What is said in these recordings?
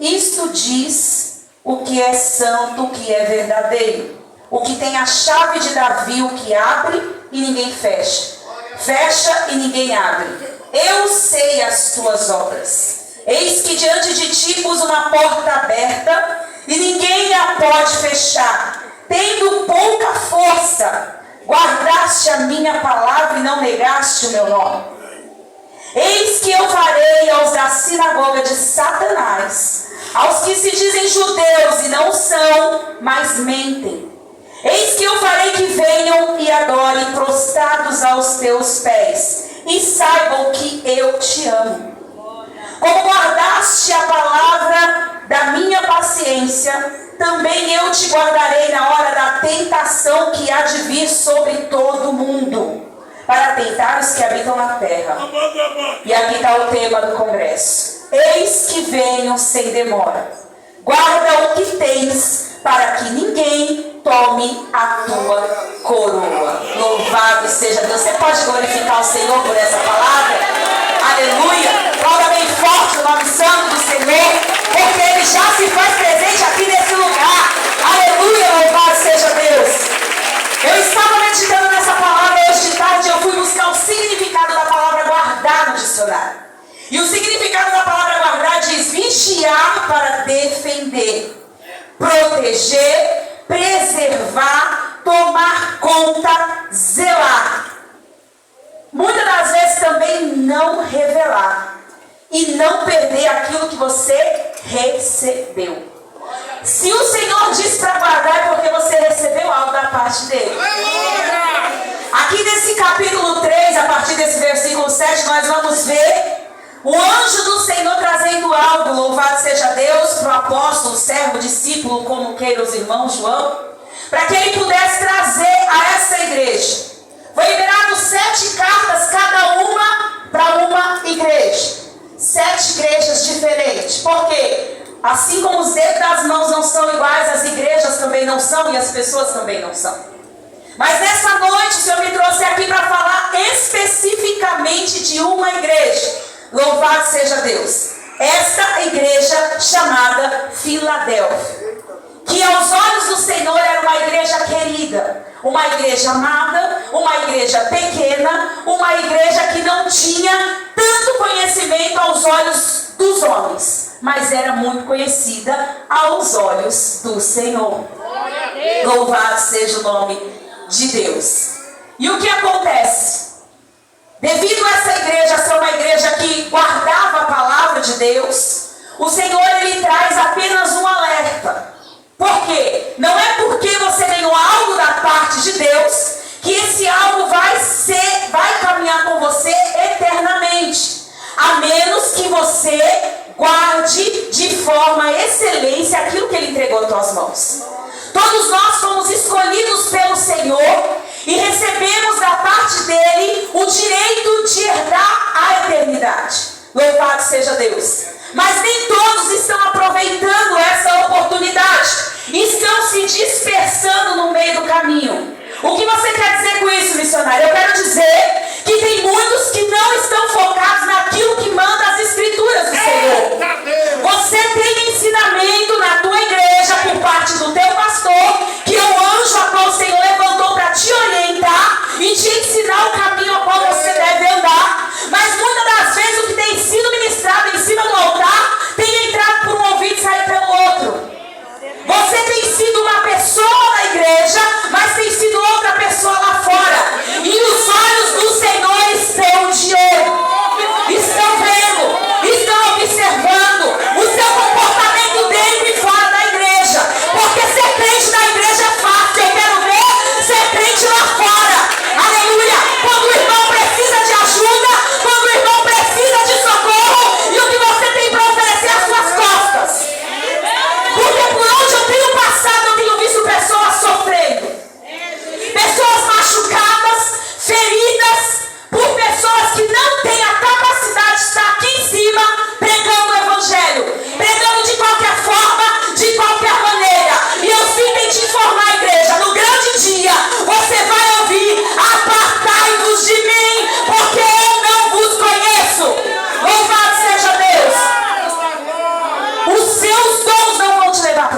Isto diz o que é santo, o que é verdadeiro. O que tem a chave de Davi, o que abre e ninguém fecha. Fecha e ninguém abre. Eu sei as tuas obras. Eis que diante de ti pus uma porta aberta e ninguém a pode fechar. Tendo pouca força, guardaste a minha palavra e não negaste o meu nome. Eis que eu farei aos da sinagoga de Satanás, aos que se dizem judeus e não são, mas mentem. Eis que eu farei que venham e adorem prostrados aos teus pés, e saibam que eu te amo. Como guardaste a palavra da minha paciência, também eu te guardarei na hora da tentação que há de vir sobre todo o mundo, para tentar os que habitam na terra. E aqui está o tema do congresso. Eis que venho sem demora. Guarda o que tens, para que ninguém tome a tua coroa. Louvado seja Deus. Você pode glorificar o Senhor por essa palavra? Aleluia. Aplauda bem forte o nome santo do Senhor, porque Ele já se faz presente aqui nesse lugar. Aleluia, louvado seja Deus. Eu estava meditando nessa palavra hoje de tarde. Eu fui buscar o significado da palavra guardar no dicionário. E o significado da palavra guardar diz vigiar para defender, proteger, preservar, tomar conta, zelar. Muitas das vezes também não revelar e não perder aquilo que você recebeu. Se o Senhor diz para guardar é porque você recebeu algo da parte dele. Aqui nesse capítulo 3, a partir desse versículo 7, nós vamos ver o anjo do Senhor trazendo algo, louvado seja Deus, para o apóstolo, servo, discípulo, como queira os irmãos, João, para que ele pudesse trazer a essa igreja. Foi liberado 7 cartas, cada uma para uma igreja. 7 igrejas diferentes. Por quê? Assim como os dedos das mãos não são iguais, as igrejas também não são e as pessoas também não são. Mas nessa noite o Senhor me trouxe aqui para falar especificamente de uma igreja. Louvado seja Deus. Esta igreja chamada Filadélfia, que aos olhos do Senhor era uma igreja querida, uma igreja amada, uma igreja pequena, uma igreja que não tinha tanto conhecimento aos olhos dos homens, mas era muito conhecida aos olhos do Senhor. Louvado seja o nome de Deus. E o que acontece? Devido a essa igreja ser uma igreja que guardava a palavra de Deus, o Senhor ele traz apenas um alerta. Por quê? Não é porque você ganhou algo da parte de Deus que esse algo vai caminhar com você eternamente, a menos que você guarde de forma excelente aquilo que Ele entregou às tuas mãos. Todos nós fomos escolhidos pelo Senhor e recebemos da parte dele o direito de herdar a eternidade. Louvado seja Deus. Mas nem todos estão aproveitando essa oportunidade. Estão se dispersando no meio do caminho. O que você quer dizer com isso, missionário? Eu quero dizer que tem muitos que não estão focados naquilo que manda as Escrituras do Senhor. Você tem ensinamento na tua igreja por parte do teu pastor, que é o anjo a qual o Senhor levantou para te orientar e te ensinar o caminho a qual você deve andar. Mas muitas das vezes o que tem sido ministrado em cima do altar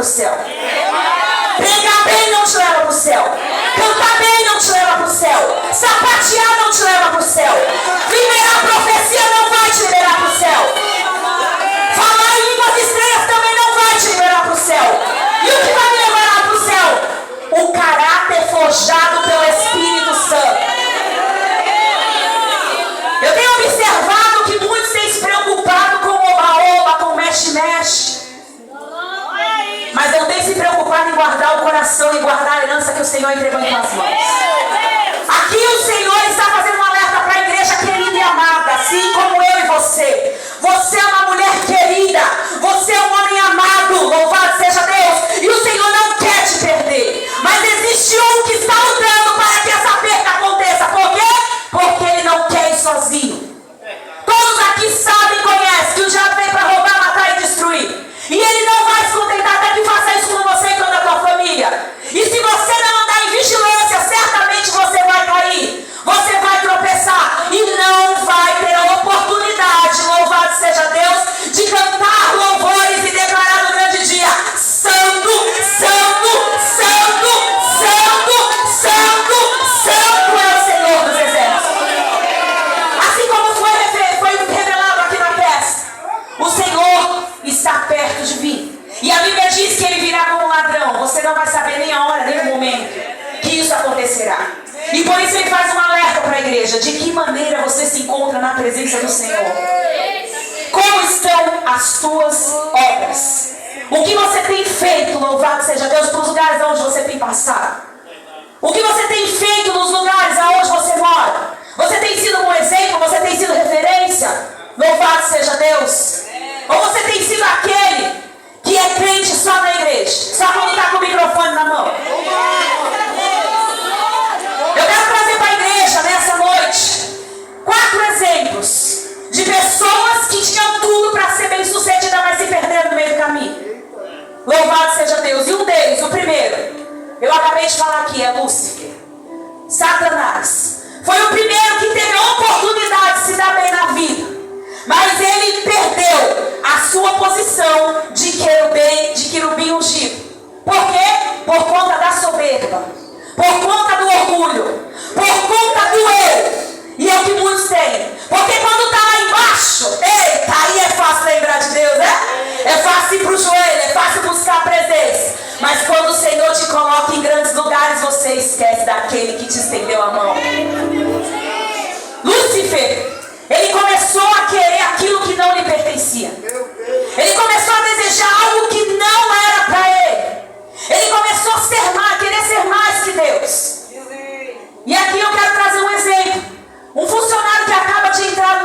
céu. Pregar bem não te leva para o céu. Cantar bem não te leva para o céu. Sapatear não te leva para o céu. Liberar a profecia não vai te liberar para o céu. Falar em línguas estranhas também não vai te liberar para o céu. E o que vai me levar para o céu? O caráter forjado pelo Espírito Santo. Eu tenho observado que muitos têm se preocupado com o oba-oba, com o mexe-mexe. Mas não tem se preocupado em guardar o coração e guardar a herança que o Senhor entregou em tuas mãos. Aqui o Senhor está fazendo um alerta para a igreja querida e amada, assim como eu e você. Você é uma mulher querida, você é um homem amado, louvado seja Deus. E o Senhor não quer te perder. Mas existe um que está lutando para que essa perda aconteça. Por quê? Porque ele não quer ir sozinho. Todos aqui sabem e conhecem que o diabo vem para roubar, matar e destruir. E ele não vai se contentar até que faça isso com você e toda a tua família. E se você não andar em vigilância, certamente você vai cair. Você vai tropeçar. E não vai ter a oportunidade, louvado seja Deus, de cantar louvores e declarar no grande dia: Santo, Santo, Santo, Santo, Santo, Santo é o Senhor dos Exércitos. Assim como foi revelado aqui na peça, o Senhor está perto de vir. E a Bíblia diz que ele virá como ladrão. Você não vai saber nem a hora, nem o momento que isso acontecerá. E por isso ele faz um alerta para a igreja. De que maneira você se encontra na presença do Senhor? Como estão as tuas obras? O que você tem feito, louvado seja Deus, para os lugares onde você tem passado? O que você tem feito nos lugares aonde você mora? Você tem sido um exemplo? Você tem sido referência? Louvado seja Deus. Ou você tem sido aquele que é crente só na igreja, só quando está com o microfone na mão? Eu quero trazer para a igreja nessa noite 4 exemplos de pessoas que tinham tudo para ser bem-sucedida, mas se perderam no meio do caminho. Louvado seja Deus. E um deles, o primeiro, eu acabei de falar aqui, é Lúcifer. Satanás. Foi o primeiro que teve a oportunidade de se dar bem na vida. Mas ele perdeu a sua posição de querubim ungido. Por quê? Por conta da soberba, por conta do orgulho, por conta do eu. E é o que muitos têm. Porque quando está lá embaixo, eita, aí é fácil lembrar de Deus, né? É fácil ir para o joelho, é fácil buscar a presença. Mas quando o Senhor te coloca em grandes lugares, você esquece daquele que te estendeu a mão. Lúcifer, ele começou a querer aquilo que não lhe pertencia. Ele começou a desejar algo que não era para ele. Ele começou a ser mais, querer ser mais que Deus. E aqui eu quero trazer um exemplo. Um funcionário que acaba de entrar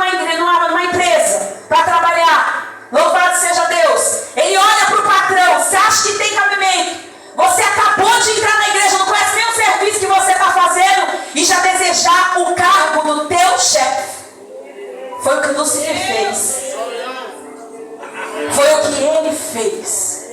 numa empresa para trabalhar. Louvado seja Deus. Ele olha para o patrão. Você acha que tem cabimento? Você acabou de entrar na igreja, não conhece nem o serviço que você está fazendo e já desejar o cargo do teu chefe. Foi o que Lúcifer fez. Foi o que ele fez.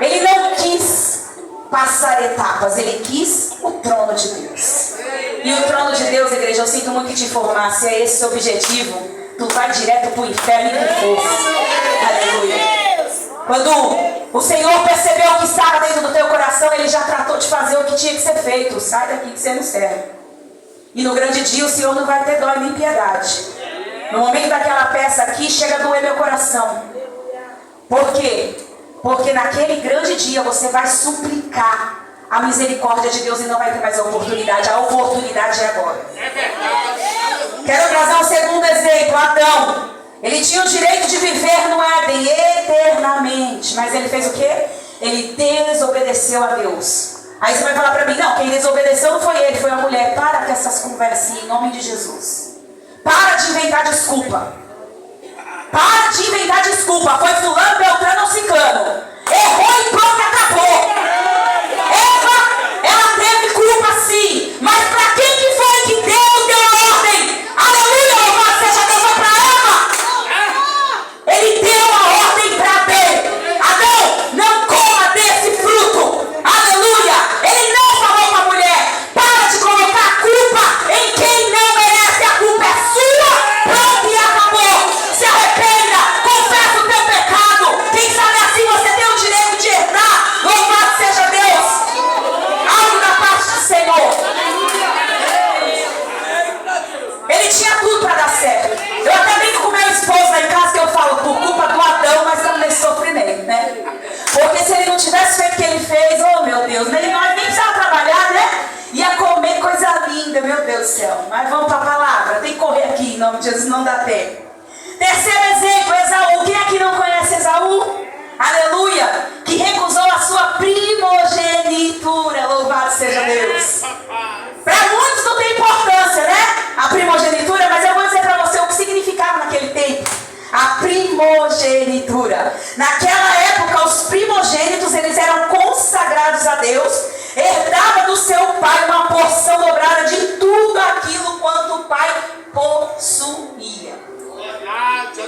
Ele não quis passar etapas, ele quis o trono de Deus. E o trono de Deus, igreja, eu sinto muito que te informar, se é esse o objetivo, tu vai direto para o inferno e com força. Aleluia. Quando o Senhor percebeu o que estava dentro do teu coração, ele já tratou de fazer o que tinha que ser feito. Sai daqui que você não serve. E no grande dia o Senhor não vai ter dó nem piedade. No momento daquela peça aqui, chega a doer meu coração. Por quê? Porque naquele grande dia você vai suplicar a misericórdia de Deus e não vai ter mais a oportunidade. A oportunidade é agora. Quero trazer um segundo exemplo. Adão. Ele tinha o direito de viver no Éden eternamente. Mas ele fez o quê? Ele desobedeceu a Deus. Aí você vai falar para mim, não, quem desobedeceu não foi ele, foi a mulher. Para com essas conversinhas em nome de Jesus. Para de inventar desculpa. Para de inventar desculpa. Foi fulano, beltrano ou ciclano. Errou e pronto, acabou. Eva, ela teve culpa sim. Mas para quem que foi que Deus deu a ordem? Aleluia, louvado seja Deus, foi para Eva. Ele deu a ordem para Adão. Adão, não coma desse fruto. Aleluia. Ele não falou para a mulher, para de colocar a culpa em quem não merece. A culpa é sua. Pronto e acabou. Se arrependa, confessa o teu pecado, fez, oh meu Deus, nós nem precisava trabalhar, né? Ia comer coisa linda, meu Deus do céu. Mas vamos para a palavra, tem que correr aqui, em nome de Jesus, não dá tempo. Terceiro exemplo, Esaú. Quem aqui não conhece Esaú? Aleluia! Que recusou a sua primogenitura. Louvado seja Deus. Para muitos não tem importância, né? A primogenitura, mas eu vou dizer para você o que significava naquele tempo. A primogenitura. Naquela época, os primogênitos, eles eram consagrados a Deus. Herdava do seu pai uma porção dobrada de tudo aquilo quanto o pai possuía.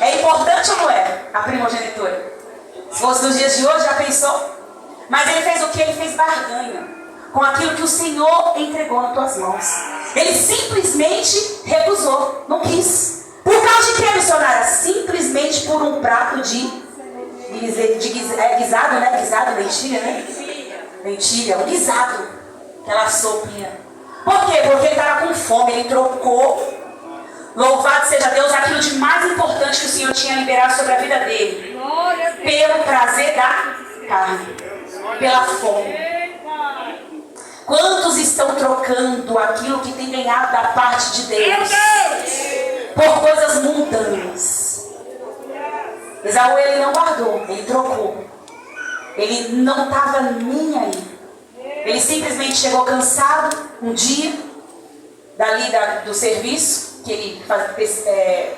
É importante ou não é? A primogenitura. Se fosse nos dias de hoje, já pensou? Mas ele fez o que? Ele fez barganha com aquilo que o Senhor entregou nas tuas mãos. Ele simplesmente recusou, não quis. Por causa de que, missionária? Simplesmente por um prato de guisado, né? Guisado, lentilha, né? Lentilha, um guisado. Aquela sopinha. Por quê? Porque ele estava com fome, ele trocou. Louvado seja Deus, aquilo de mais importante que o Senhor tinha liberado sobre a vida dele. Pelo prazer da carne. Pela fome. Quantos estão trocando aquilo que tem ganhado da parte de Deus por coisas mundanas? Esaú, ele não guardou, ele trocou. Ele não estava nem aí. Ele simplesmente chegou cansado um dia dali do serviço que ele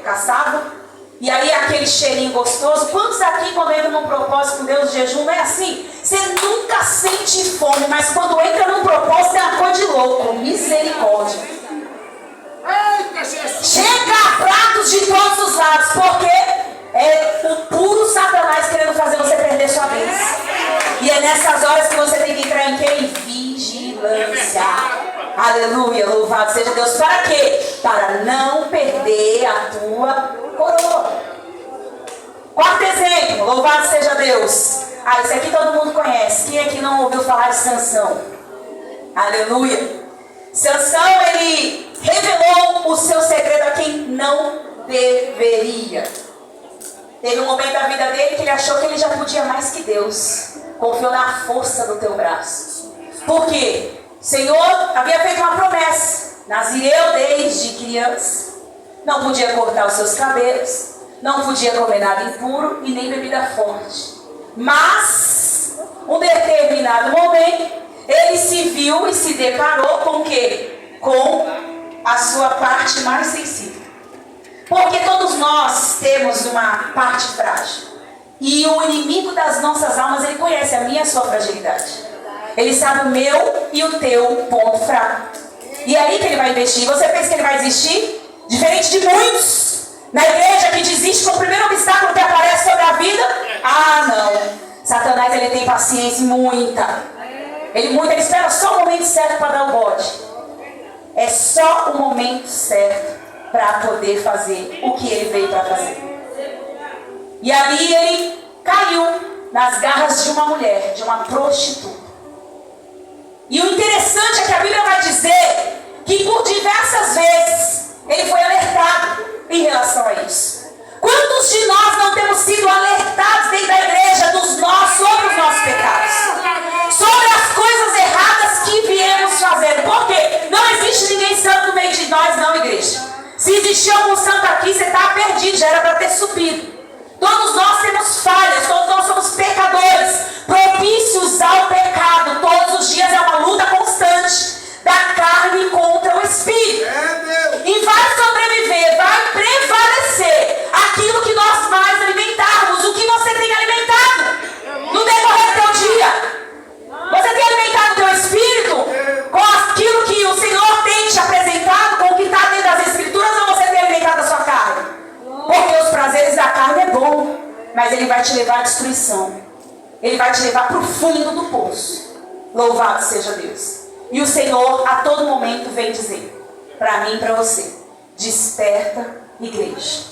caçava. E aí aquele cheirinho gostoso. Quantos aqui, quando entra num propósito com Deus de jejum, não é assim? Você nunca sente fome, mas quando entra num propósito é uma coisa de louco. Misericórdia. Chega pratos de todos os lados, porque é o puro Satanás querendo fazer você perder sua bênção. E é nessas horas que você tem que entrar em quê? Em vigilância. Aleluia, louvado seja Deus. Para quê? Para não perder a tua coroa. Quarto exemplo, louvado seja Deus. Esse aqui todo mundo conhece. Quem aqui não ouviu falar de Sansão? Aleluia. Sansão, ele revelou o seu segredo a quem não deveria. Teve um momento da vida dele que ele achou que ele já podia mais que Deus. Confiou na força do teu braço. Por quê? O Senhor havia feito uma promessa. Nazireu desde criança. Não podia cortar os seus cabelos. Não podia comer nada impuro e nem bebida forte. Mas, um determinado momento, ele se viu e se deparou com o quê? Com a sua parte mais sensível. Porque todos nós temos uma parte frágil. E o inimigo das nossas almas, ele conhece a minha e a sua fragilidade. Ele sabe o meu e o teu ponto fraco. E é aí que ele vai investir. Você pensa que ele vai desistir? Diferente de muitos na igreja que desiste com o primeiro obstáculo que aparece sobre a vida. Não. Satanás, ele tem paciência muita. Ele espera só o momento certo para dar o bode. É só o momento certo para poder fazer o que ele veio para fazer. E ali ele caiu nas garras de uma mulher, de uma prostituta. E o interessante é que a Bíblia vai dizer que por diversas vezes ele foi alertado em relação a isso. Quantos de nós não temos sido alertados dentro da igreja sobre os nossos pecados? Sobre as coisas erradas que viemos fazendo. Por quê? Não existe ninguém santo no meio de nós, não, igreja. Se existir algum santo aqui, você está perdido, já era para ter subido. Todos nós temos falhas, todos nós somos pecadores, propícios ao pecado. Todos os dias é uma luta constante da carne contra o espírito. E vai sobreviver, vai prevalecer aquilo que nós mais alimentarmos. O que você tem alimentado no decorrer do teu dia? Você tem alimentado o teu espírito com aquilo que o Senhor tem te apresentado, com o que está dentro das escrituras, ou você tem alimentado a sua carne? Porque os prazeres da carne é bom, mas ele vai te levar à destruição. Ele vai te levar para o fundo do poço. Louvado seja Deus. E o Senhor a todo momento vem dizer para mim e para você: desperta, igreja.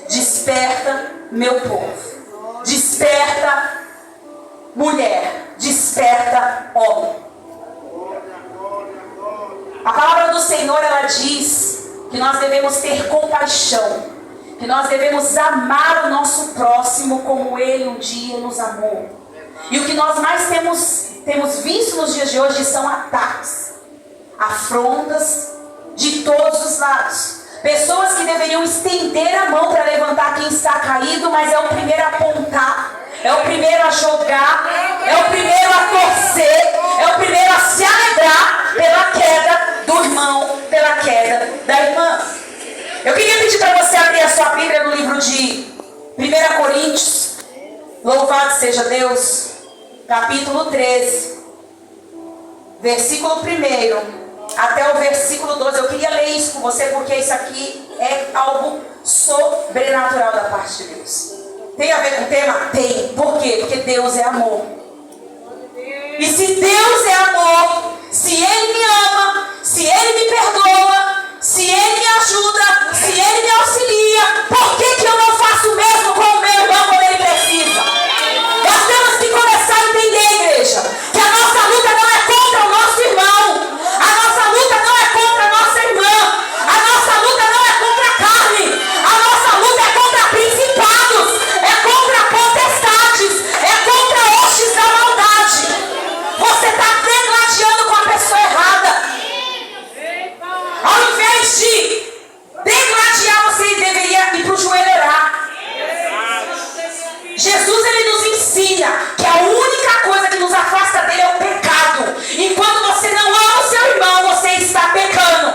Desperta, meu povo. Desperta, mulher. Desperta, homem. A palavra do Senhor, ela diz que nós devemos ter compaixão, que nós devemos amar o nosso próximo como ele um dia nos amou. E o que nós mais temos temos visto nos dias de hoje são ataques, afrontas de todos os lados. Pessoas que deveriam estender a mão para levantar quem está caído, mas é o primeiro a apontar, é o primeiro a jogar, é o primeiro a torcer, é o primeiro a se alegrar pela queda do irmão, pela queda da irmã. Eu queria pedir para você abrir a sua Bíblia no livro de 1 Coríntios, louvado seja Deus, capítulo 13, versículo 1 até o versículo 12. Eu queria ler isso com você porque isso aqui é algo sobrenatural da parte de Deus. Tem a ver com o tema? Tem. Por quê? Porque Deus é amor. E se Deus é amor, se Ele me ama, se Ele me perdoa, se Ele me ajuda, se Ele me auxilia, por que eu não faço o mesmo com o meu irmão quando ele precisa? Nós temos que começar a entender, igreja, que a nossa luta não é contra o nosso irmão, a nossa luta não é contra a nossa irmã, a nossa luta não é contra a carne, a nossa luta é contra principados, é contra potestades, é contra hostes da maldade. Você está degladiando com a pessoa errada. Ao invés de degladiar, você deveria ir para o joelho orar. Jesus, ele nos ensina que a única coisa que nos afasta dele é o pecado. E quando você não ama o seu irmão, você está pecando.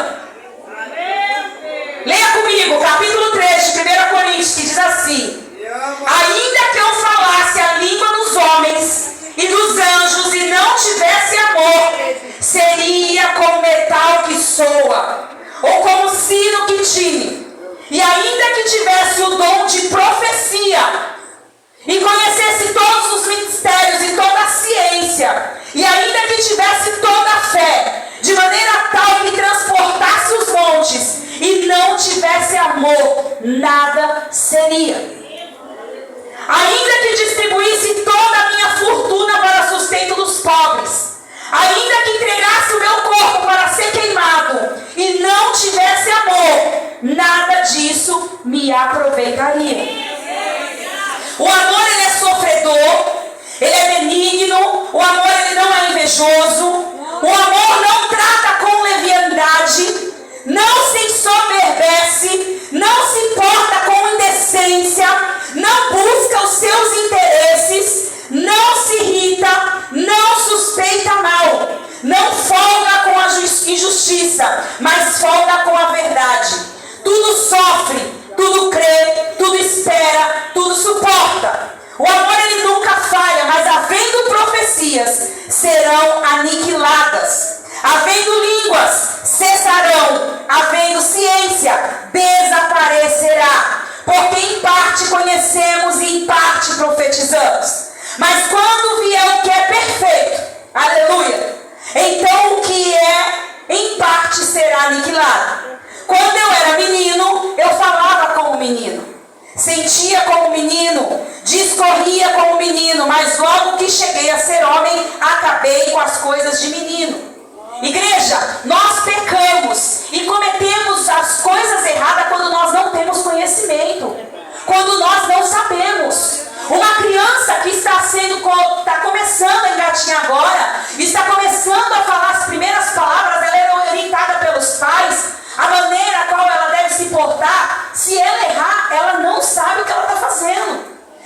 Leia comigo, capítulo 3 de 1 Coríntios, que diz assim: ainda que eu falasse a língua dos homens e dos anjos e não tivesse amor, seria como metal que soa, ou como sino que tine. E ainda que tivesse o dom de profecia, e conhecesse todos os mistérios e toda a ciência, e ainda que tivesse toda a fé, de maneira tal que transportasse os montes, e não tivesse amor, nada seria. Ainda que distribuísse toda a minha fortuna para sustento dos pobres, ainda que entregasse o meu corpo para ser queimado, e não tivesse amor, nada disso me aproveitaria. O amor, ele é sofredor, ele é benigno, o amor, ele não é invejoso, o amor não trata com leviandade, não se ensoberbece, não se porta com indecência, não busca os seus interesses, não se irrita, não suspeita mal, não folga com a injustiça, mas folga com a verdade. Tudo sofre, tudo crê, tudo espera, tudo suporta. O amor, ele nunca falha, mas havendo profecias, serão aniquiladas. Havendo línguas, cessarão. Havendo ciência, desaparecerá. Porque em parte conhecemos e em parte profetizamos. Mas quando vier o que é perfeito, aleluia, então o que é em parte será aniquilado. Quando eu era menino, eu falava como menino, sentia como menino, discorria como menino, mas logo que cheguei a ser homem, acabei com as coisas de menino. Igreja, nós pecamos e cometemos as coisas erradas quando nós não temos conhecimento, quando nós não sabemos. Uma criança que está começando a engatinhar agora, está começando a falar as primeiras palavras, ela é orientada pelos pais, a maneira a qual ela deve se portar. Se ela errar, ela não sabe o que ela está fazendo.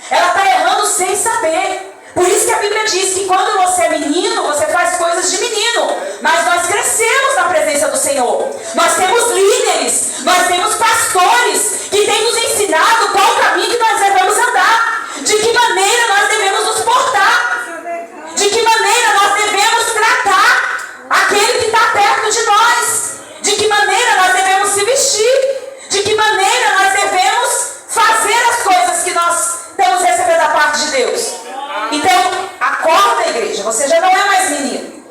Ela está errando sem saber. Por isso que a Bíblia diz que quando você é menino, você faz coisas de menino. Mas nós crescemos na presença do Senhor. Nós temos líderes, nós temos pastores que têm nos ensinado qual o caminho que nós devemos andar. De que maneira nós devemos nos portar. De que maneira nós devemos tratar aquele que está perto de nós. De que maneira nós devemos se vestir. De que maneira nós devemos fazer as coisas que nós temos recebido da parte de Deus. Então, acorda, igreja, você já não é mais menino.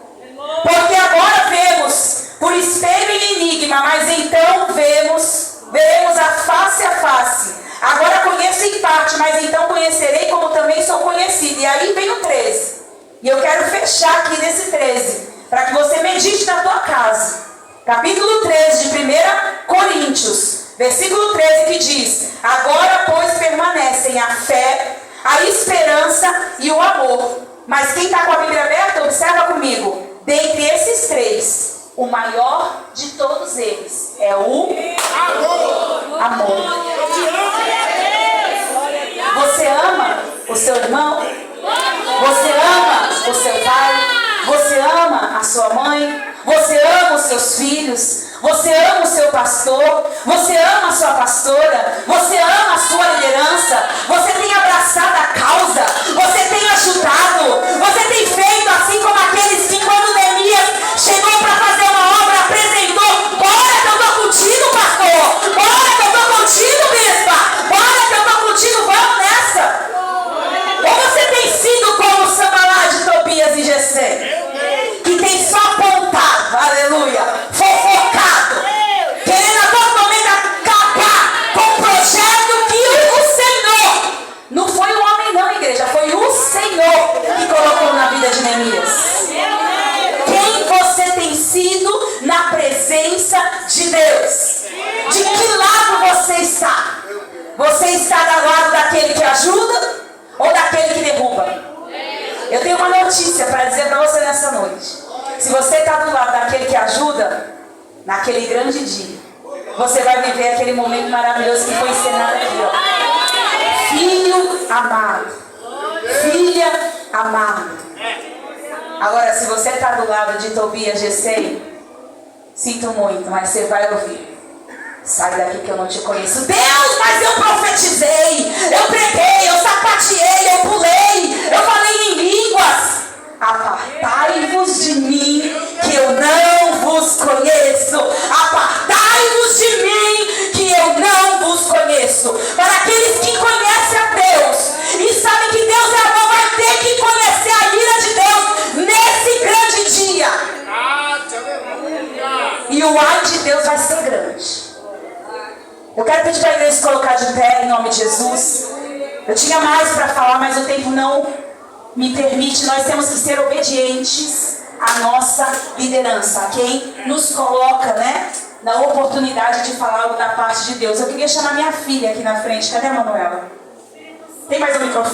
Porque agora vemos por espelho e enigma, mas então veremos a face. Agora conheço em parte, mas então conhecerei como também sou conhecido. E aí vem o 13. E eu quero fechar aqui nesse 13, para que você medite na tua casa. Capítulo 13 de 1 Coríntios, versículo 13, que diz: agora, pois, permanecem a fé, a esperança e o amor. Mas quem está com a Bíblia aberta, observa comigo. Dentre esses três, o maior de todos eles é o amor. Você ama o seu irmão? Você ama o seu pai? Você ama a sua mãe? Você ama os seus filhos? Você ama o seu pastor? Você ama a sua pastora? Você ama a sua liderança? Você tem abraçado a causa? Você tem ajudado? Você tem feito assim como aqueles que quando Neemias chegou para fazer uma obra, apresentou: bora que eu estou contigo, pastor! Bora que eu estou contigo, bispa! Bora que eu estou contigo, vamos nessa! Ou você tem sido como Sanbalate, Tobias e Gesem, que tem só apontado, aleluia, fofocado, querendo a todo momento acabar com o projeto que o Senhor, não foi o homem não, igreja, foi o Senhor que colocou na vida de Neemias. Quem você tem sido na presença de Deus? De que lado você está? Você está do lado daquele que ajuda ou daquele que derruba? Eu tenho uma notícia para dizer para você nessa noite. Se você está do lado daquele que ajuda, naquele grande dia, você vai viver aquele momento maravilhoso que foi encenado aqui, ó. Filho amado, filha amada. Agora, se você está do lado de Tobias, Gesem, sinto muito, mas você vai ouvir: sai daqui que eu não te conheço. Deus, mas eu profetizei, eu preguei, eu sapateei, eu pulei, eu falei em línguas. Apartai-vos de mim, que eu não vos conheço. Apartai-vos de mim, que eu não vos conheço. Para aqueles que conhecem a Deus e sabem que Deus é amor, vai ter que conhecer a ira de Deus nesse grande dia. E o ai de Deus vai ser grande. Eu quero pedir para a igreja se colocar de pé em nome de Jesus. Eu tinha mais para falar, mas o tempo não me permite. Nós temos que ser obedientes à nossa liderança, a quem nos coloca, na oportunidade de falar algo da parte de Deus. Eu queria chamar minha filha aqui na frente. Cadê a Manuela? Tem mais um microfone?